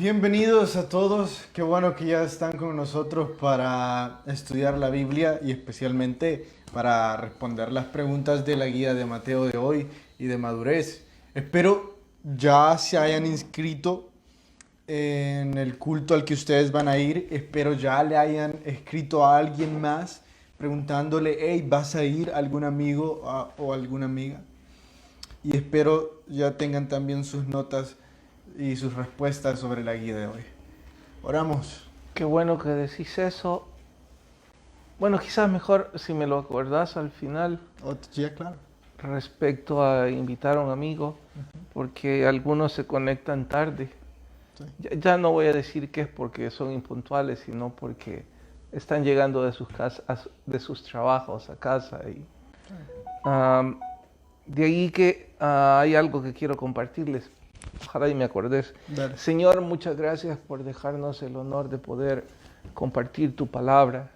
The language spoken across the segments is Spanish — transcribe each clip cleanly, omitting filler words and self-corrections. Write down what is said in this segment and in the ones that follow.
Bienvenidos a todos, qué bueno que ya están con nosotros para estudiar la Biblia y especialmente para responder las preguntas de la guía de Mateo de hoy y de madurez. Espero ya se hayan inscrito en el culto al que ustedes van a ir, espero ya le hayan escrito a alguien más preguntándole, hey, ¿vas a ir algún amigo o alguna amiga? Y espero ya tengan también sus notas y sus respuestas sobre la guía de hoy. Oramos. Qué bueno que decís eso. Bueno, quizás mejor si me lo acordás al final Ya, claro. respecto a invitar a un amigo, porque algunos se conectan tarde. Sí. Ya no voy a decir que es porque son impuntuales, sino porque están llegando de sus casas, de sus trabajos a casa. De ahí que hay algo que quiero compartirles. Ojalá y me acordes. Dale. Señor, muchas gracias por dejarnos el honor de poder compartir tu palabra.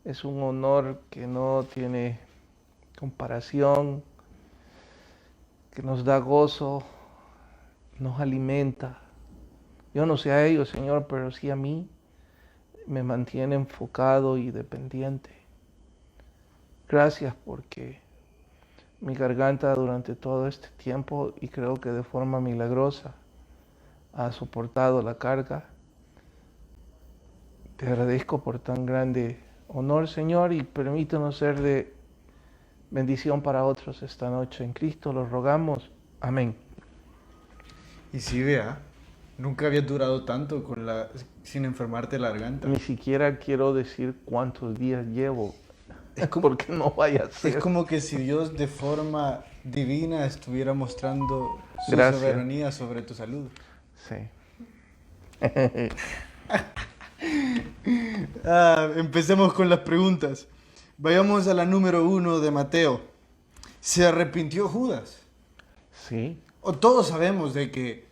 Es un honor que no tiene comparación, que nos da gozo, nos alimenta. Yo no sé a ellos, Señor, pero sí a mí me mantiene enfocado y dependiente. Gracias porque mi garganta durante todo este tiempo, y creo que de forma milagrosa, ha soportado la carga. Te agradezco por tan grande honor, Señor, y permítanos ser de bendición para otros esta noche. En Cristo lo rogamos. Amén. Y sí, vea, nunca había durado tanto sin enfermarte la garganta. Ni siquiera quiero decir cuántos días llevo, Es como, porque no vaya a es ser. como que si Dios de forma divina estuviera mostrando su Gracias. soberanía sobre tu salud. Sí. Empecemos con las preguntas. Vayamos a la número 1 de Mateo. ¿Se arrepintió Judas? Sí. O todos sabemos de que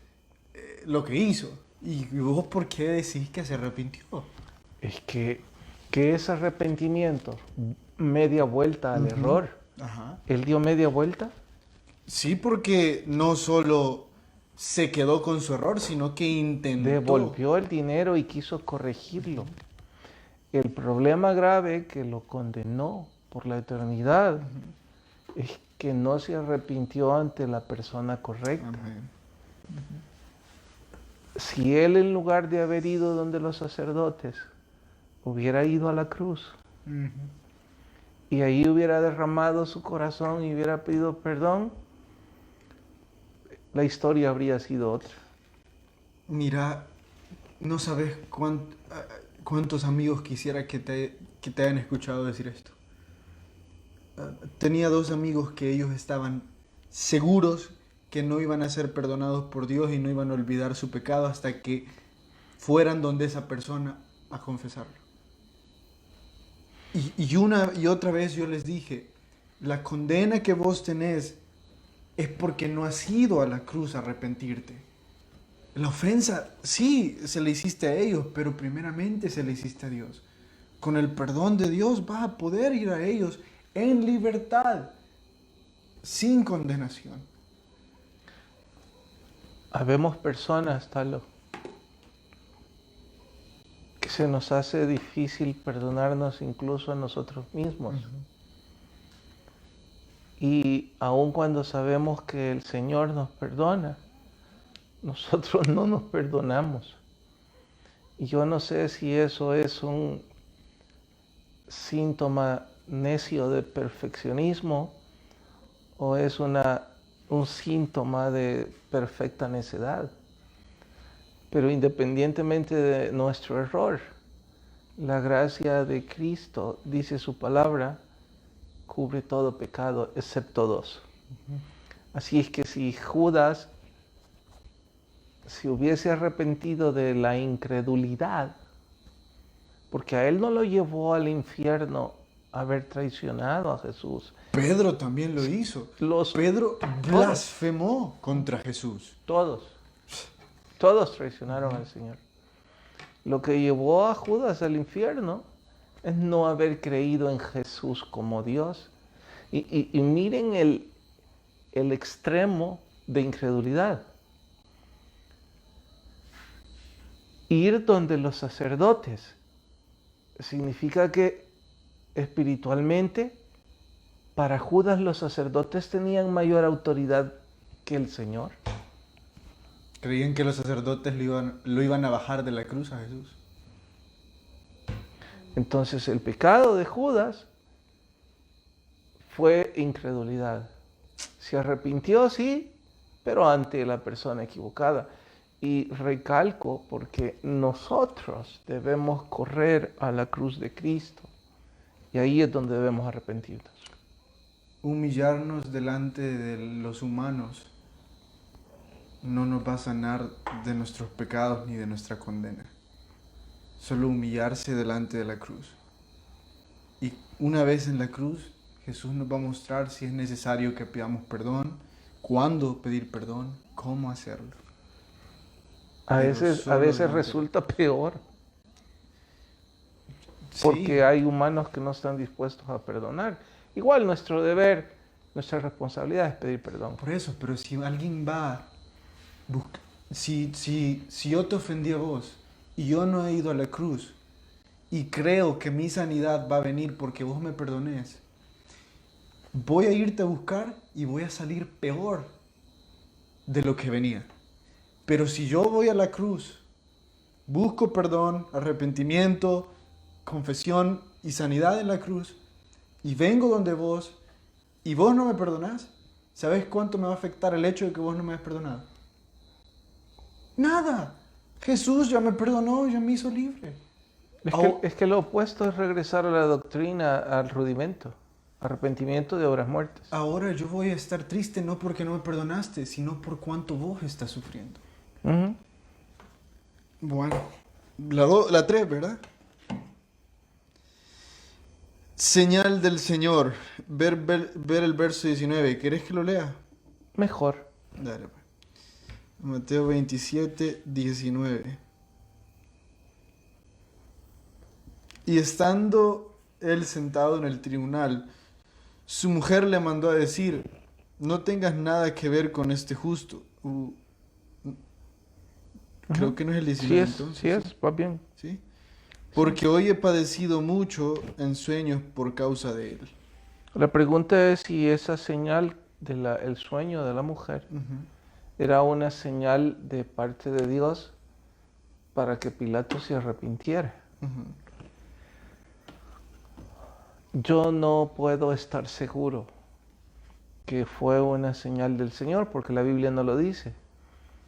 lo que hizo. ¿Y vos por qué decís que se arrepintió? Es que es arrepentimiento, media vuelta al error. Ajá. ¿Él dio media vuelta? Sí, porque no solo se quedó con su error, sino que intentó. Devolvió el dinero y quiso corregirlo. El problema grave que lo condenó por la eternidad es que no se arrepintió ante la persona correcta. Amén. Si él, en lugar de haber ido donde los sacerdotes, hubiera ido a la cruz y ahí hubiera derramado su corazón y hubiera pedido perdón, la historia habría sido otra. Mira, no sabes cuántos amigos quisiera que te hayan escuchado decir esto. Tenía 2 amigos que ellos estaban seguros que no iban a ser perdonados por Dios y no iban a olvidar su pecado hasta que fueran donde esa persona a confesarlo. Y una y otra vez yo les dije, la condena que vos tenés es porque no has ido a la cruz a arrepentirte. La ofensa, sí, se le hiciste a ellos, pero primeramente se le hiciste a Dios. Con el perdón de Dios vas a poder ir a ellos en libertad, sin condenación. Habemos personas, Talo, que se nos hace difícil perdonarnos incluso a nosotros mismos. Y aun cuando sabemos que el Señor nos perdona, nosotros no nos perdonamos. Y yo no sé si eso es un síntoma necio de perfeccionismo o es un síntoma de perfecta necedad. Pero independientemente de nuestro error, la gracia de Cristo, dice su palabra, cubre todo pecado excepto 2. Así es que si Judas se hubiese arrepentido de la incredulidad, porque a él no lo llevó al infierno haber traicionado a Jesús. Pedro también lo hizo. Pedro blasfemó contra Jesús. Todos traicionaron al Señor. Lo que llevó a Judas al infierno es no haber creído en Jesús como Dios. Y miren el extremo de incredulidad. ir donde los sacerdotes significa que espiritualmente para Judas los sacerdotes tenían mayor autoridad que el Señor. Creían que los sacerdotes lo iban a bajar de la cruz a Jesús. Entonces el pecado de Judas fue incredulidad. Se arrepintió, sí, pero ante la persona equivocada. Y recalco porque nosotros debemos correr a la cruz de Cristo. Y ahí es donde debemos arrepentirnos. Humillarnos delante de los humanos no nos va a sanar de nuestros pecados ni de nuestra condena. Solo humillarse delante de la cruz. Y una vez en la cruz, Jesús nos va a mostrar si es necesario que pidamos perdón, cuándo pedir perdón, cómo hacerlo. A veces resulta peor. Porque sí, hay humanos que no están dispuestos a perdonar. Igual nuestro deber, nuestra responsabilidad es pedir perdón. Por eso, pero si alguien va, si yo te ofendí a vos y yo no he ido a la cruz y creo que mi sanidad va a venir porque vos me perdones, voy a irte a buscar y voy a salir peor de lo que venía. Pero si yo voy a la cruz, busco perdón, arrepentimiento, confesión y sanidad en la cruz, y vengo donde vos, y vos no me perdonás, ¿sabés cuánto me va a afectar el hecho de que vos no me hayas perdonado? Nada. Jesús ya me perdonó, ya me hizo libre. Es que lo opuesto es regresar a la doctrina, al rudimento. Arrepentimiento de obras muertas. Ahora yo voy a estar triste no porque no me perdonaste, sino por cuánto vos estás sufriendo. Uh-huh. Bueno, la 3, ¿verdad? Señal del Señor. Ver el verso 19. ¿Querés que lo lea? Mejor. Dale, pues. Mateo 27, 19. Y estando él sentado en el tribunal, su mujer le mandó a decir: no tengas nada que ver con este justo. Creo que no es el 19. Sí es, va bien. ¿Sí? Porque hoy he padecido mucho en sueños por causa de él. La pregunta es si esa señal el sueño de la mujer era una señal de parte de Dios para que Pilato se arrepintiera. Yo no puedo estar seguro que fue una señal del Señor porque la Biblia no lo dice.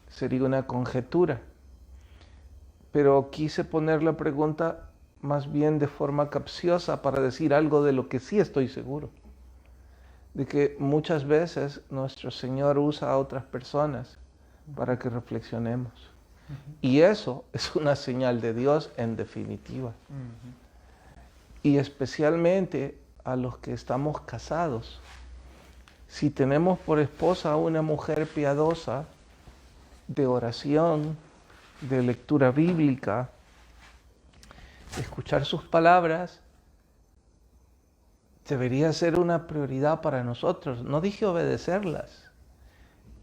Sería una conjetura. Pero quise poner la pregunta más bien de forma capciosa para decir algo de lo que sí estoy seguro. De que muchas veces nuestro Señor usa a otras personas para que reflexionemos. Y eso es una señal de Dios en definitiva. Y especialmente a los que estamos casados. Si tenemos por esposa a una mujer piadosa, de oración, de lectura bíblica, escuchar sus palabras, debería ser una prioridad para nosotros. No dije obedecerlas,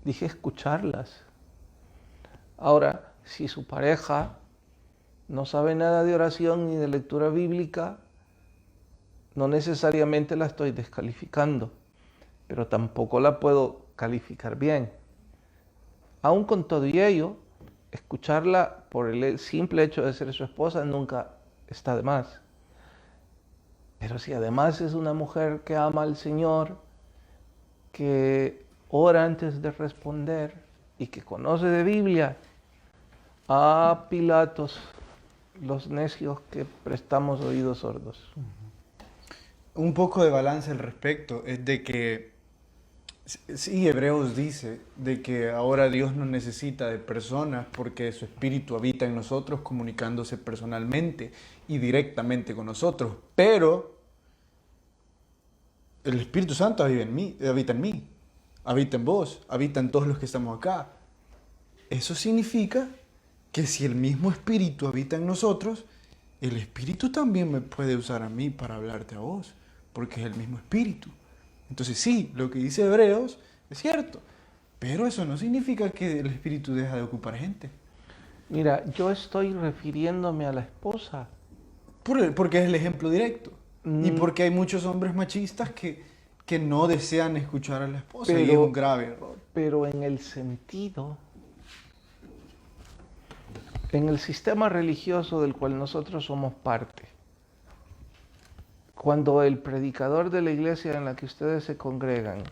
dije escucharlas. Ahora, si su pareja no sabe nada de oración ni de lectura bíblica, no necesariamente la estoy descalificando, pero tampoco la puedo calificar bien. Aún con todo y ello, escucharla por el simple hecho de ser su esposa nunca está de más. Pero si además es una mujer que ama al Señor, que ora antes de responder y que conoce de Biblia, a Pilatos, los necios que prestamos oídos sordos. Un poco de balance al respecto es de que sí, Hebreos dice de que ahora Dios no necesita de personas porque su Espíritu habita en nosotros comunicándose personalmente y directamente con nosotros, pero el Espíritu Santo habita en mí, habita en vos, habita en todos los que estamos acá. Eso significa que si el mismo Espíritu habita en nosotros, el Espíritu también me puede usar a mí para hablarte a vos, porque es el mismo Espíritu. Entonces sí, lo que dice Hebreos es cierto, pero eso no significa que el Espíritu deja de ocupar gente. Mira, yo estoy refiriéndome a la esposa. Porque es el ejemplo directo. Y Mm, porque hay muchos hombres machistas que no desean escuchar a la esposa y es un grave error. pero en el sentido, en el sistema religioso del cual nosotros somos parte, cuando el predicador de la iglesia en la que ustedes se congregan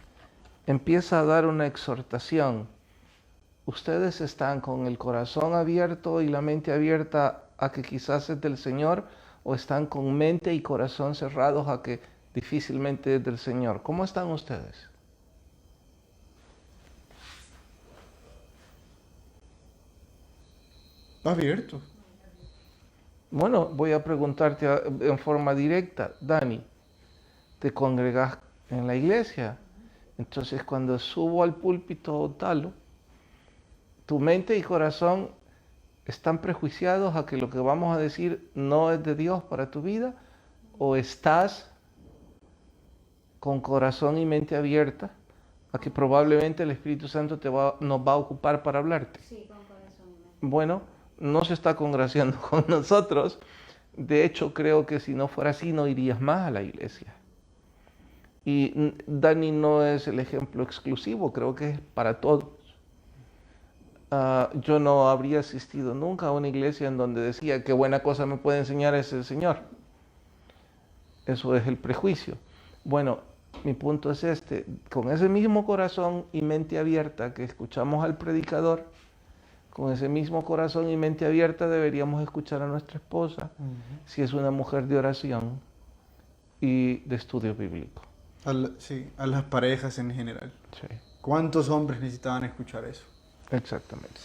empieza a dar una exhortación, ustedes están con el corazón abierto y la mente abierta a que quizás es del Señor, o están con mente y corazón cerrados a que difícilmente es del Señor. ¿Cómo están ustedes? Abierto. Bueno, voy a preguntarte en forma directa, Dani, ¿te congregas en la iglesia? Entonces cuando subo al púlpito o tal, tu mente y corazón están prejuiciados a que lo que vamos a decir no es de Dios para tu vida, o estás con corazón y mente abierta a que probablemente el Espíritu Santo nos va a ocupar para hablarte. Sí, con corazón y mente. Bueno, no se está congraciando con nosotros. De hecho, creo que si no fuera así, no irías más a la iglesia. Y Dani no es el ejemplo exclusivo, creo que es para todos. Yo no habría asistido nunca a una iglesia en donde decía qué buena cosa me puede enseñar ese Señor. Eso es el prejuicio. Bueno, mi punto es este: con ese mismo corazón y mente abierta que escuchamos al predicador, con ese mismo corazón y mente abierta deberíamos escuchar a nuestra esposa, si es una mujer de oración y de estudio bíblico. Sí, a las parejas en general. Sí, ¿Cuántos hombres necesitaban escuchar eso? exactamente.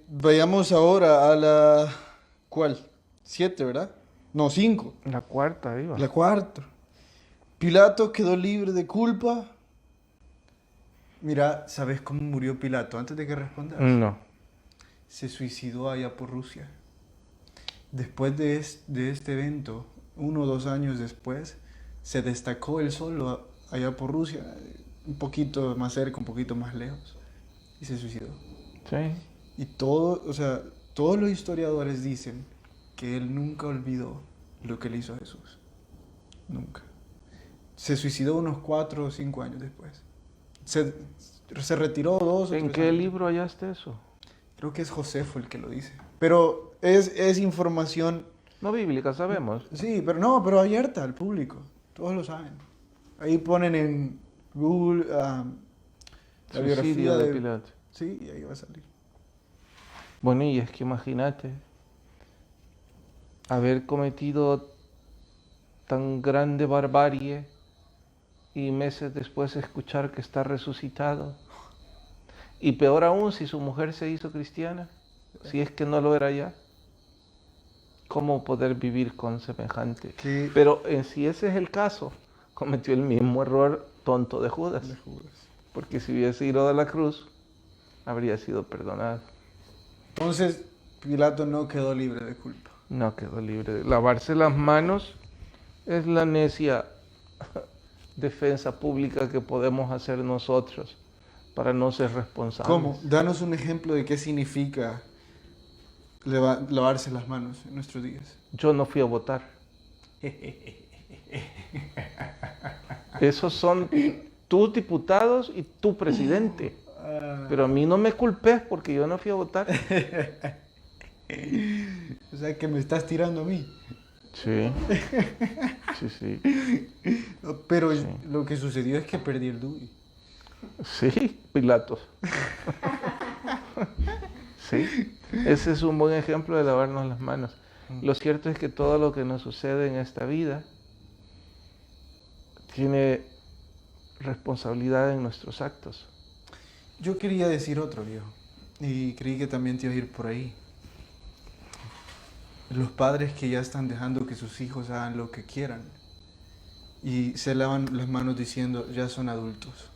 Vayamos ahora a la... ¿Cuál? 7, ¿verdad? No, 5. La cuarta iba. La 4. Pilato quedó libre de culpa. Mira, ¿sabes cómo murió Pilato? Antes de que respondas. No. Se suicidó allá por Rusia. Después de este evento, 1 o 2 años después, se destacó él solo allá por Rusia, un poquito más cerca, un poquito más lejos, y se suicidó. Sí. Y todos los historiadores dicen que él nunca olvidó lo que le hizo a Jesús. Nunca. Se suicidó unos 4 o 5 años después. Se retiró 2 o 3 ¿En qué años. libro hallaste eso? Creo que es Josefo el que lo dice. Pero es información... No bíblica, sabemos. Sí, pero abierta al público. Todos lo saben. Ahí ponen en Google la biografía Suicidio de Pilato. Sí, y ahí va a salir. Bueno, y es que imagínate haber cometido tan grande barbarie y meses después escuchar que está resucitado. Y peor aún si su mujer se hizo cristiana, si es que no lo era ya. ¿Cómo poder vivir con semejante? ¿Qué? Pero si ese es el caso, cometió el mismo error tonto de Judas. Porque si hubiese ido a la cruz, habría sido perdonado. Entonces, Pilato no quedó libre de culpa. No quedó libre de lavarse las manos. Es la necia defensa pública que podemos hacer nosotros para no ser responsables. ¿Cómo? Danos un ejemplo de qué significa lavarse las manos en nuestros días. Yo no fui a votar. Esos son tus diputados y tu presidente. Pero a mí no me culpes porque yo no fui a votar. O sea, que me estás tirando a mí. Sí. Sí, sí. No, pero Sí. lo que sucedió es que perdí el DUI. Sí, Pilatos. Sí. Ese es un buen ejemplo de lavarnos las manos. Lo cierto es que todo lo que nos sucede en esta vida tiene responsabilidad en nuestros actos. Yo quería decir otro, viejo. Y creí que también te iba a ir por ahí. Los padres que ya están dejando que sus hijos hagan lo que quieran. Y se lavan las manos diciendo, ya son adultos.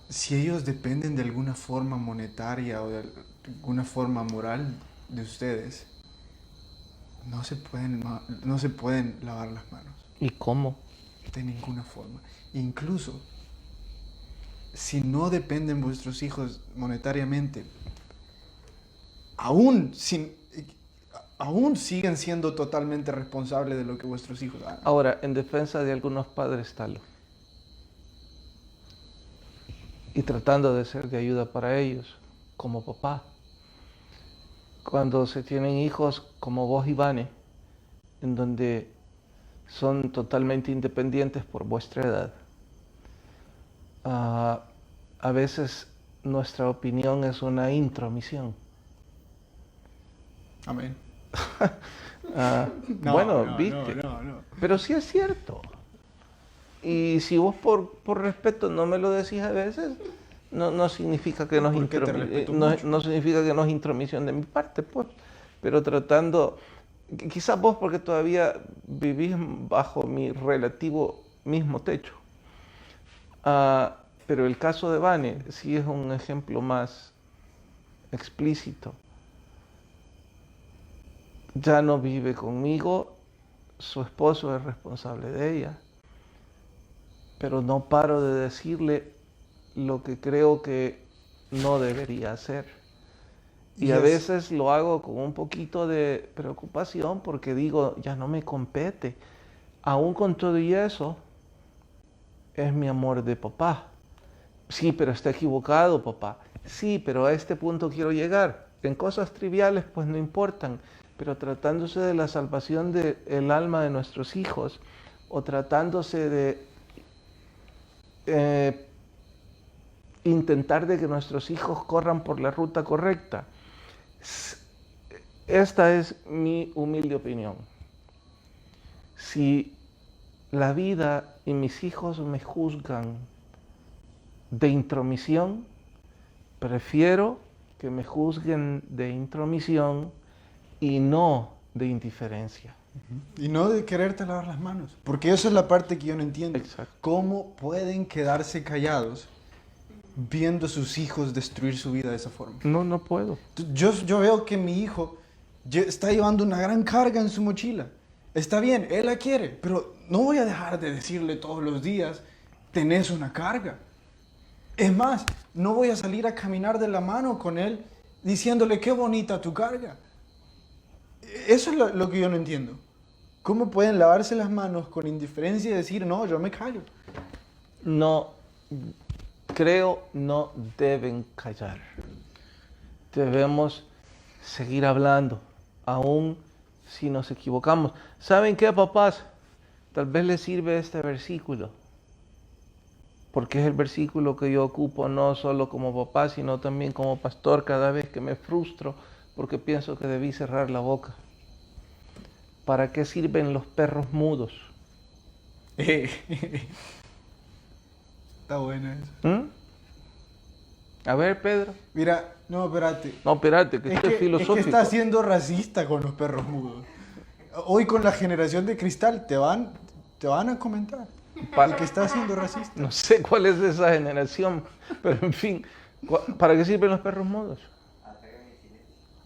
Si ellos dependen de alguna forma monetaria o de alguna forma moral de ustedes, no se pueden lavar las manos. ¿Y cómo? De ninguna forma. Incluso si no dependen vuestros hijos monetariamente, aún siguen siendo totalmente responsables de lo que vuestros hijos hagan. Ahora, en defensa de algunos padres, Talo, y tratando de ser de ayuda para ellos, como papá, cuando se tienen hijos como vos y Vane, en donde son totalmente independientes por vuestra edad, a veces nuestra opinión es una intromisión. Amén. Viste. No. Pero sí es cierto. Y si vos por respeto no me lo decís a veces, no significa que no significa que no es intromisión de mi parte, pues. Pero tratando, quizás vos porque todavía vivís bajo mi relativo mismo techo. Pero el caso de Vane sí es un ejemplo más explícito. Ya no vive conmigo, su esposo es responsable de ella, pero no paro de decirle lo que creo que no debería hacer. Y a veces lo hago con un poquito de preocupación porque digo, ya no me compete. Aún con todo y eso, es mi amor de papá. Sí, pero está equivocado, papá. Sí, pero a este punto quiero llegar. En cosas triviales, pues no importan. Pero tratándose de la salvación del alma de nuestros hijos, o tratándose de intentar de que nuestros hijos corran por la ruta correcta. Esta es mi humilde opinión. Si la vida y mis hijos me juzgan de intromisión, prefiero que me juzguen de intromisión y no de indiferencia. Y no de quererte lavar las manos. Porque esa es la parte que yo no entiendo. Exacto. ¿Cómo pueden quedarse callados viendo a sus hijos destruir su vida de esa forma? No puedo. Yo veo que mi hijo está llevando una gran carga en su mochila. Está bien, él la quiere, pero no voy a dejar de decirle todos los días, tenés una carga. Es más, no voy a salir a caminar de la mano con él diciéndole qué bonita tu carga. Eso es lo que yo no entiendo. ¿Cómo pueden lavarse las manos con indiferencia y decir, no, yo me callo? No deben callar. Debemos seguir hablando, aún si nos equivocamos. ¿Saben qué, papás? Tal vez les sirve este versículo, porque es el versículo que yo ocupo no solo como papá, sino también como pastor cada vez que me frustro porque pienso que debí cerrar la boca. ¿Para qué sirven los perros mudos? Está buena eso. A ver, Pedro. Mira, no, espérate. No, espérate, que esto es filosófico. Es que está siendo racista con los perros mudos. Hoy con la generación de cristal te van a comentar que está siendo racista. No sé cuál es esa generación, pero en fin, ¿para qué sirven los perros mudos?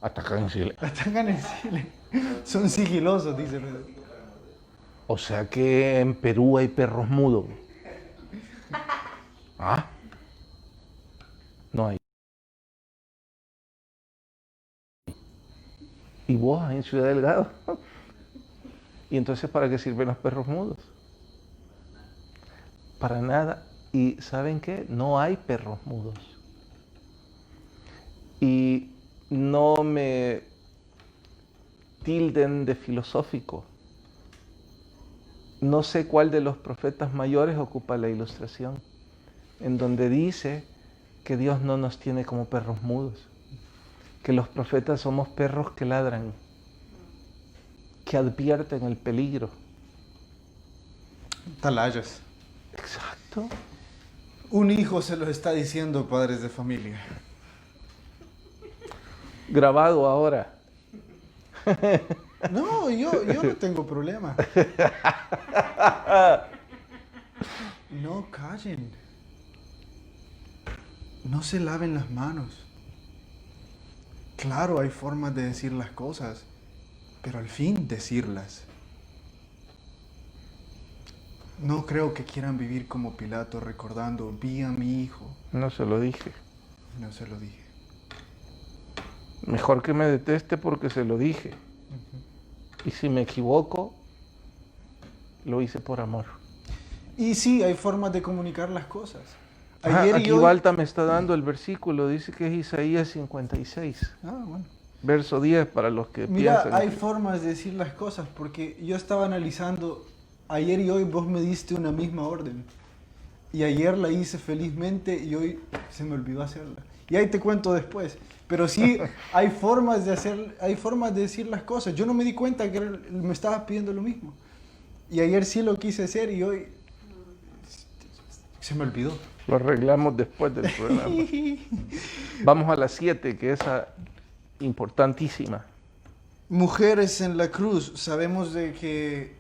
Atacan en silencio. Atacan en silencio. Son sigilosos, dice Pedro. O sea que en Perú hay perros mudos. ¿Ah? No hay. ¿Y vos en Ciudad Delgado? ¿Y entonces para qué sirven los perros mudos? Para nada. ¿Y saben qué? No hay perros mudos. Y no me tilden de filosófico. No sé cuál de los profetas mayores ocupa la ilustración, en donde dice que Dios no nos tiene como perros mudos, que los profetas somos perros que ladran, que advierten el peligro. Atalayas. Exacto. Un hijo se los está diciendo, padres de familia. Grabado ahora. No, yo no tengo problema. No callen. No se laven las manos. Claro, hay formas de decir las cosas, pero al fin decirlas. No creo que quieran vivir como Pilato recordando, vi a mi hijo. No se lo dije. No se lo dije. Mejor que me deteste porque se lo dije. Y si me equivoco, lo hice por amor. Y sí, hay formas de comunicar las cosas. Aquí Walta me está dando el versículo, dice que es Isaías 56. Bueno. Verso 10 para los que Mira, piensan. hay formas de decir las cosas, porque yo estaba analizando, ayer y hoy vos me diste una misma orden. Y ayer la hice felizmente y hoy se me olvidó hacerla. Y ahí te cuento después. Pero sí, hay formas de decir las cosas. Yo no me di cuenta que él me estaba pidiendo lo mismo. Y ayer sí lo quise hacer y hoy se me olvidó. Lo arreglamos después del programa. Vamos a las 7, que es importantísima. Mujeres en la cruz. Sabemos de que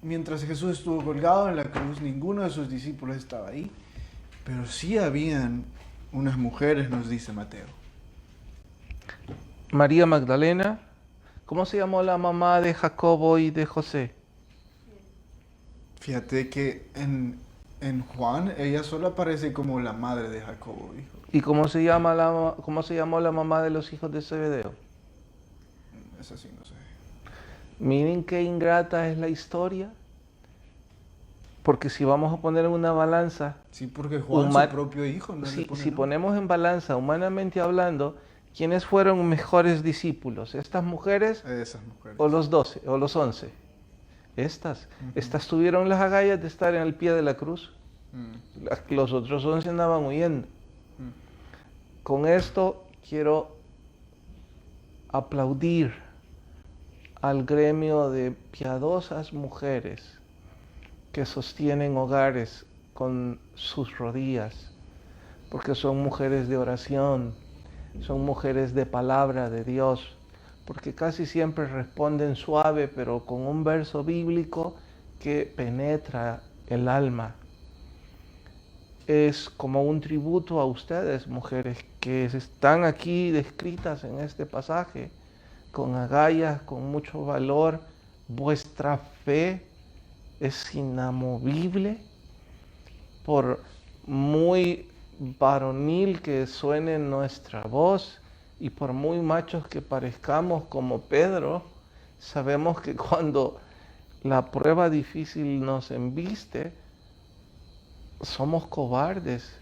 mientras Jesús estuvo colgado en la cruz, ninguno de sus discípulos estaba ahí. Pero sí habían unas mujeres, nos dice Mateo. María Magdalena. ¿Cómo se llamó la mamá de Jacobo y de José? Fíjate que en Juan ella solo aparece como la madre de Jacobo, hijo. ¿Y cómo se llamó la mamá de los hijos de Zebedeo? Eso sí, no sé. Miren qué ingrata es la historia. Porque si vamos a poner en una balanza... Sí, porque Juan, su propio hijo, no le pone si ponemos en balanza, humanamente hablando, ¿quiénes fueron mejores discípulos? ¿Estas mujeres? Esas mujeres. ¿O los 12? ¿O los 11? Estas. Estas tuvieron las agallas de estar en el pie de la cruz. Los otros 11 andaban huyendo. Con esto quiero aplaudir al gremio de piadosas mujeres que sostienen hogares con sus rodillas, porque son mujeres de oración, son mujeres de palabra de Dios, porque casi siempre responden suave, pero con un verso bíblico que penetra el alma. Es como un tributo a ustedes, mujeres, que están aquí descritas en este pasaje, con agallas, con mucho valor. Vuestra fe es inamovible, por muy varonil que suene nuestra voz y por muy machos que parezcamos como Pedro, sabemos que cuando la prueba difícil nos embiste, somos cobardes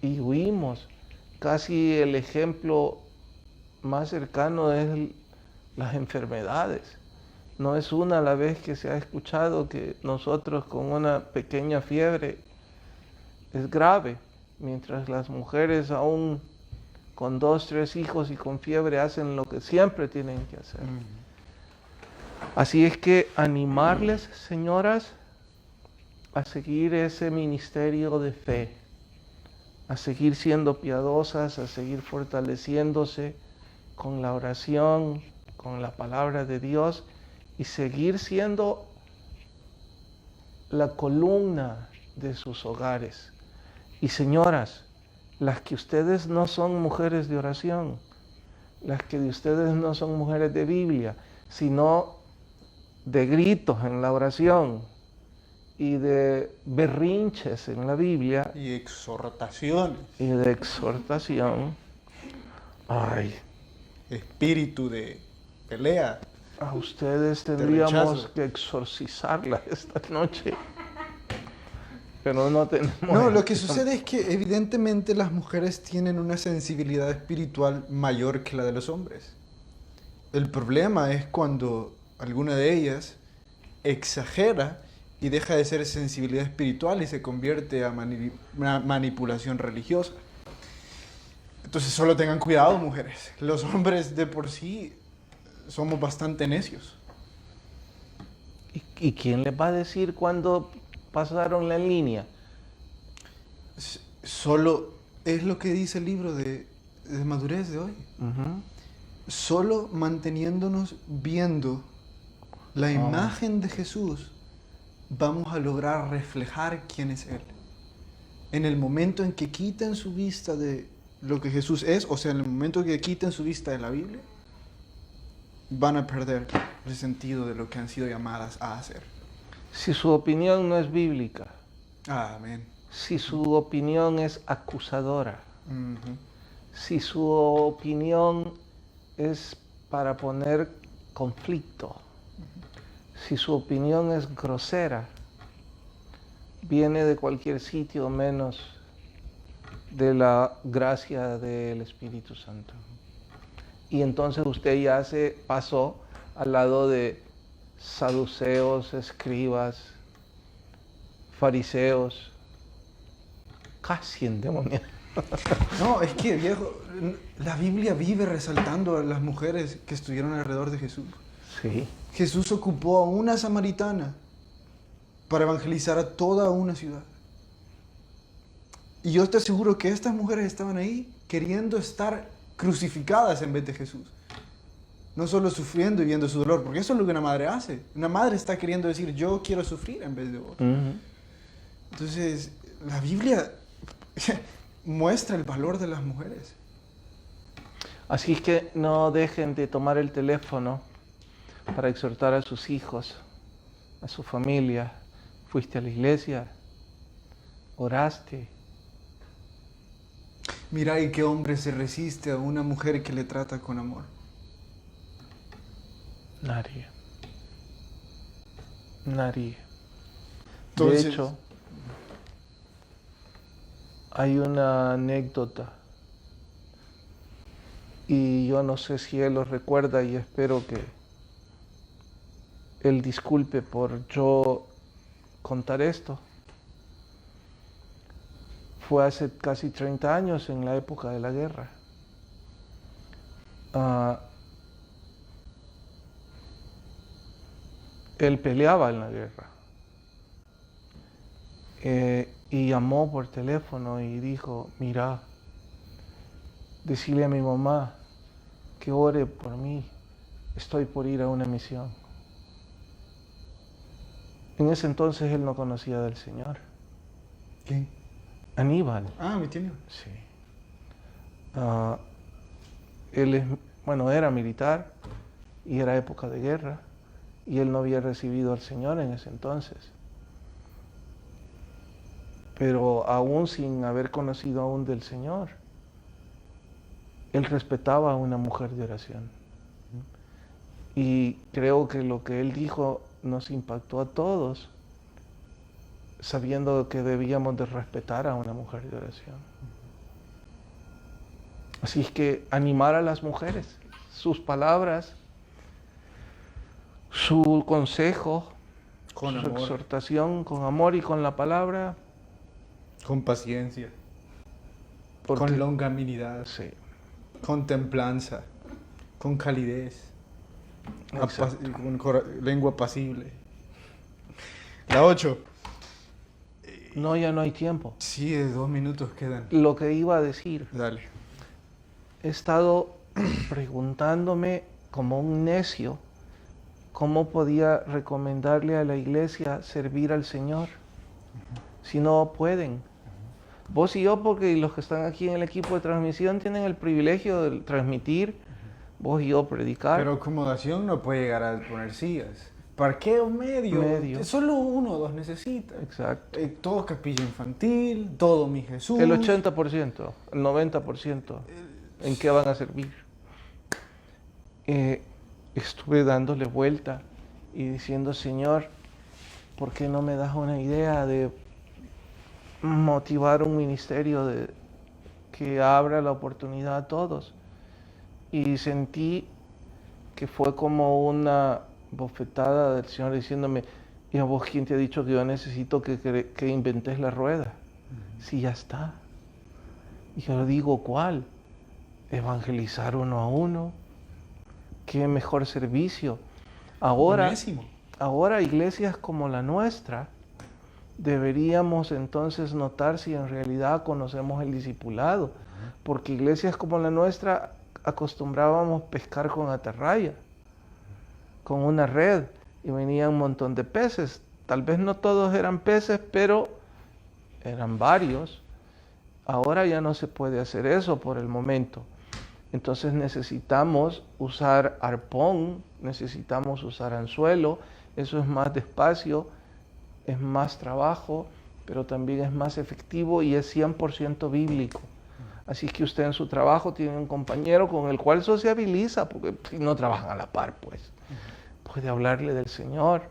y huimos. Casi el ejemplo más cercano es las enfermedades. No es una a la vez que se ha escuchado que nosotros con una pequeña fiebre es grave, mientras las mujeres aún con 2, 3 hijos y con fiebre hacen lo que siempre tienen que hacer. Así es que animarles, señoras, a seguir ese ministerio de fe, a seguir siendo piadosas, a seguir fortaleciéndose con la oración, con la palabra de Dios y seguir siendo la columna de sus hogares. Y señoras, las que ustedes no son mujeres de oración, las que de ustedes no son mujeres de Biblia, sino de gritos en la oración y de berrinches en la Biblia y exhortaciones y de exhortación, ay, espíritu de pelea, a ustedes tendríamos que exorcizarla esta noche, pero no tenemos. No, lo que sucede es que evidentemente las mujeres tienen una sensibilidad espiritual mayor que la de los hombres. El problema es cuando alguna de ellas exagera y deja de ser sensibilidad espiritual y se convierte a manipulación religiosa. Entonces solo tengan cuidado, mujeres. Los hombres de por sí somos bastante necios. ¿Y quién les va a decir cuándo pasaron la línea? Solo es lo que dice el libro de madurez de hoy. Solo manteniéndonos viendo la imagen de Jesús vamos a lograr reflejar quién es Él. En el momento en que quiten su vista de lo que Jesús es, o sea, en el momento en que quiten su vista de la Biblia, van a perder el sentido de lo que han sido llamadas a hacer. Si su opinión no es bíblica, Amén. si su opinión es acusadora, Ujú. si su opinión es para poner conflicto, si su opinión es grosera, viene de cualquier sitio menos de la gracia del Espíritu Santo. Y entonces usted ya se pasó al lado de saduceos, escribas, fariseos, casi endemoniados. No, es que, viejo, la Biblia vive resaltando a las mujeres que estuvieron alrededor de Jesús. Sí. Jesús ocupó a una samaritana para evangelizar a toda una ciudad. Y yo te aseguro que estas mujeres estaban ahí queriendo estar crucificadas en vez de Jesús. No solo sufriendo y viendo su dolor, porque eso es lo que una madre hace. Una madre está queriendo decir, yo quiero sufrir en vez de vos. Entonces, la Biblia muestra el valor de las mujeres. Así que no dejen de tomar el teléfono para exhortar a sus hijos, a su familia. Fuiste a la iglesia, oraste. Mira, ¿y qué hombre se resiste a una mujer que le trata con amor? Nadie. Nadie. Entonces, De hecho, hay una anécdota y yo no sé si él lo recuerda y espero que él disculpe por yo contar esto. Fue hace casi 30 años, en la época de la guerra. Él peleaba en la guerra. Y llamó por teléfono y dijo, mira, decirle a mi mamá que ore por mí, estoy por ir a una misión. En ese entonces él no conocía del Señor. ¿Quién? Aníbal. Ah, mi tío. Sí. Él era militar y era época de guerra y él no había recibido al Señor en ese entonces. Pero aún sin haber conocido aún del Señor, él respetaba a una mujer de oración. Y creo que lo que él dijo nos impactó a todos, sabiendo que debíamos de respetar a una mujer de oración. Así es que animar a las mujeres, sus palabras, su consejo, Con su amor. exhortación con amor y con la palabra. Con paciencia. Porque, con longanimidad. sí. Con templanza. Con calidez. Exacto. Con lengua apacible. La 8. No, ya no hay tiempo. Sí, de 2 minutos quedan. Lo que iba a decir, Dale. he estado preguntándome como un necio cómo podía recomendarle a la iglesia servir al Señor si no pueden. Vos y yo, porque los que están aquí en el equipo de transmisión tienen el privilegio de transmitir, vos y yo predicar. Pero acomodación no puede llegar a poner sillas. Parqueo medio. Solo 1 o 2 necesita. Exacto. Todo capilla infantil, todo mi Jesús. El 80%, el 90%, ¿en qué van a servir? Estuve dándole vuelta y diciendo, Señor, ¿por qué no me das una idea de motivar un ministerio que abra la oportunidad a todos? Y sentí que fue como una bofetada del Señor diciéndome, ¿y a vos quién te ha dicho que yo necesito que inventes la rueda? Si ya está. Y yo digo, ¿cuál? Evangelizar uno a uno. Qué mejor servicio. Ahora, iglesias como la nuestra, deberíamos entonces notar si en realidad conocemos el discipulado. Porque iglesias como la nuestra acostumbrábamos pescar con atarraya, con una red, y venía un montón de peces. Tal vez no todos eran peces, pero eran varios. Ahora ya no se puede hacer eso por el momento. Entonces necesitamos usar arpón, necesitamos usar anzuelo, eso es más despacio es más trabajo, pero también es más efectivo y es 100% bíblico. Así que usted en su trabajo tiene un compañero con el cual sociabiliza, porque si no trabajan a la par, pues puede hablarle del Señor.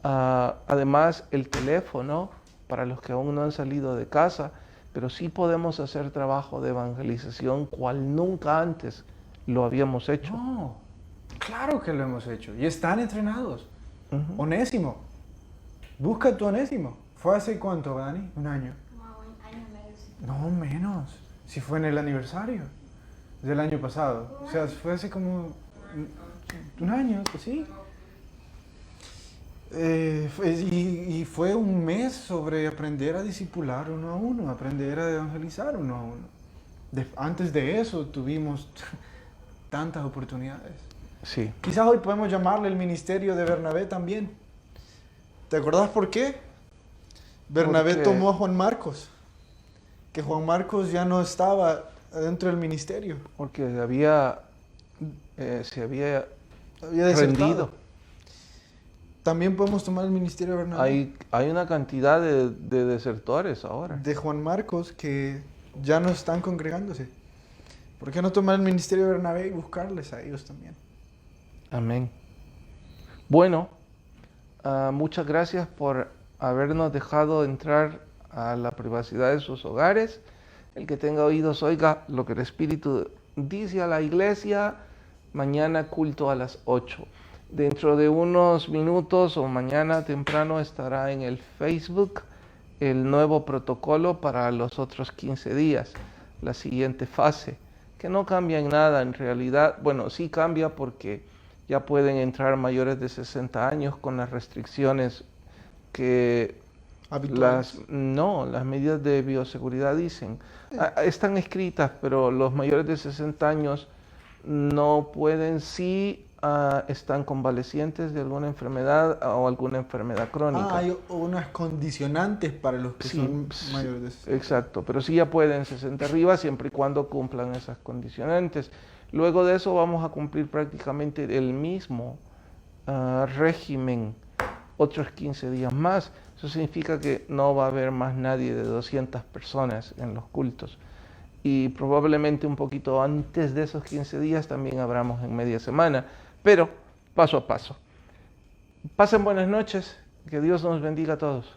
Además, el teléfono, para los que aún no han salido de casa, pero sí podemos hacer trabajo de evangelización cual nunca antes lo habíamos hecho. No, claro que lo hemos hecho y están entrenados. Onésimo, busca tu Onésimo. ¿Fue hace cuánto, Dani? ¿Un año? Como un año y medio. Sí. No, menos. Si fue en el aniversario del año pasado. O sea, fue hace como un año, pues sí. Y fue un mes sobre aprender a discipular uno a uno, aprender a evangelizar uno a uno. Antes de eso tuvimos tantas oportunidades. Sí. Quizás hoy podemos llamarle el ministerio de Bernabé también. ¿Te acordás por qué? Bernabé tomó a Juan Marcos, que Juan Marcos ya no estaba dentro del ministerio. Porque se había Había desertado. rendido. También podemos tomar el ministerio de Bernabé. Hay una cantidad de desertores ahora. De Juan Marcos que ya no están congregándose. ¿Por qué no tomar el ministerio de Bernabé y buscarles a ellos también? Amén. Bueno, muchas gracias por habernos dejado entrar a la privacidad de sus hogares. El que tenga oídos oiga lo que el Espíritu dice a la iglesia. Mañana culto a las 8. Dentro de unos minutos o mañana temprano estará en el Facebook el nuevo protocolo para los otros 15 días, la siguiente fase, que no cambia en nada en realidad. Bueno, sí cambia porque ya pueden entrar mayores de 60 años con las restricciones que Habituales. las medidas de bioseguridad dicen. Están escritas, pero los mayores de 60 años no pueden si están convalecientes de alguna enfermedad o alguna enfermedad crónica. Hay unas condicionantes para los que son mayores de 60. Exacto, pero sí ya pueden 60 arriba siempre y cuando cumplan esas condicionantes. Luego de eso vamos a cumplir prácticamente el mismo régimen otros 15 días más. Eso significa que no va a haber más nadie de 200 personas en los cultos. Y probablemente un poquito antes de esos 15 días también abramos en media semana, pero paso a paso. Pasen buenas noches, que Dios nos bendiga a todos.